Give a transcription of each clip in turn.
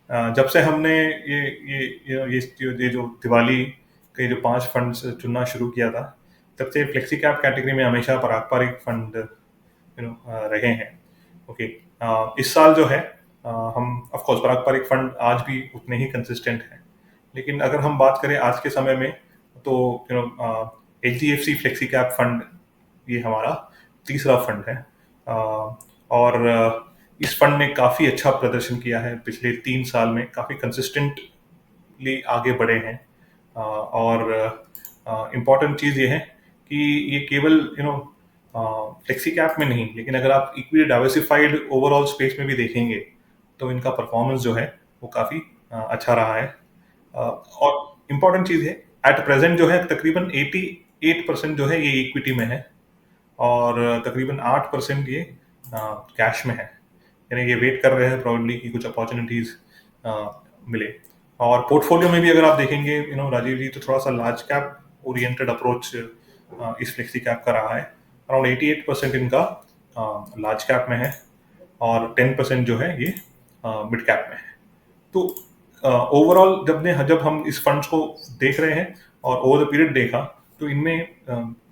जब से हमने ये जो दिवाली के जो 5 फंड्स चुनना शुरू किया था, तब से फ्लेक्सी कैप कैटेगरी में हमेशा पारंपरिक फंड रहे हैं। ओके। इस साल जो है हम ऑफ कोर्स पारंपरिक फंड आज भी उतने ही कंसिस्टेंट हैं, लेकिन अगर हम बात करें आज के समय में तो HDFC फ्लेक्सी कैप फंड ये हमारा तीसरा फंड है। और इस फंड ने काफ़ी अच्छा प्रदर्शन किया है पिछले 3 साल में, काफ़ी कंसिस्टेंटली आगे बढ़े हैं। और इम्पॉर्टेंट चीज़ ये है कि ये केवल फ्लेक्सी कैप में नहीं, लेकिन अगर आप इक्विटी डाइवर्सिफाइड ओवरऑल स्पेस में भी देखेंगे तो इनका परफॉर्मेंस जो है वो काफ़ी अच्छा रहा है। और इम्पॉर्टेंट चीज़ है, एट प्रेजेंट जो है तकरीबन 88% जो है ये इक्विटी में है, और तकरीबन 8% ये कैश में है। यानी ये वेट कर रहे हैं प्रॉब्लली कि कुछ अपॉर्चुनिटीज मिले। और पोर्टफोलियो में भी अगर आप देखेंगे राजीव जी, तो थोड़ा सा लार्ज कैप ओरिएंटेड अप्रोच इस फ्लेक्सी कैप का रहा है। अराउंड 88% इनका लार्ज कैप में है, और 10% जो है ये मिड कैप में है। तो ओवरऑल जब हम इस फंड्स को देख रहे हैं और ओवर द पीरियड देखा, तो इनमें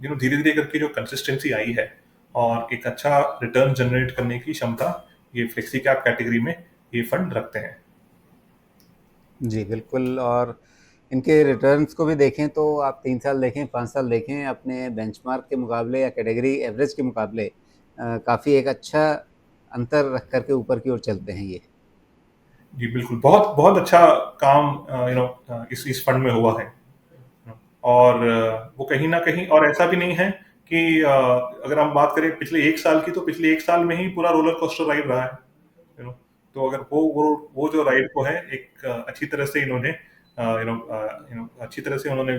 धीरे धीरे करके जो कंसिस्टेंसी आई है और एक अच्छा रिटर्न जनरेट करने की क्षमता ये फ्लेक्सी कैप कैटेगरी में ये फंड रखते हैं। जी बिल्कुल। और इनके रिटर्न्स को भी देखें तो आप 3 साल देखें, 5 साल देखें, अपने बेंचमार्क के मुकाबले या कैटेगरी एवरेज के मुकाबले काफ़ी एक अच्छा अंतर रख करके ऊपर की ओर चलते हैं ये। जी बिल्कुल, बहुत बहुत अच्छा काम इस फंड में हुआ है। और वो कहीं ना कहीं, और ऐसा भी नहीं है कि अगर हम बात करें पिछले 1 साल की, तो पिछले 1 साल में ही पूरा रोलर कोस्टर राइड रहा है। तो अगर वो जो राइड को है एक अच्छी तरह से इन्होंने अच्छी तरह से उन्होंने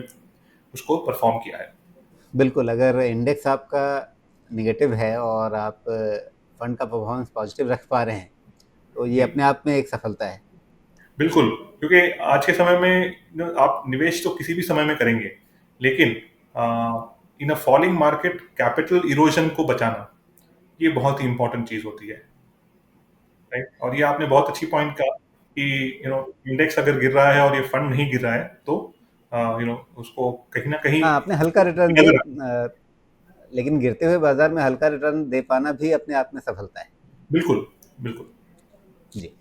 उसको परफॉर्म किया है। बिल्कुल, अगर इंडेक्स आपका नेगेटिव है और आप फंड का परफॉर्मेंस पॉजिटिव रख पा रहे हैं, तो ये जी अपने आप में एक सफलता है। बिल्कुल, क्योंकि आज के समय में आप निवेश तो किसी भी समय में करेंगे, लेकिन in a falling market capital erosion को बचाना ये बहुत ही इंपॉर्टेंट चीज होती है, राइट। और ये आपने बहुत अच्छी पॉइंट कहा कि इंडेक्स अगर गिर रहा है और ये फंड नहीं गिर रहा है, तो उसको कहीं ना कहीं हाँ, आपने हल्का रिटर्न दिए, together- लेकिन गिरते हुए बाजार में हल्का रिटर्न दे पाना भी अपने आप में सफलता है। बिल्कुल बिल्कुल। जी।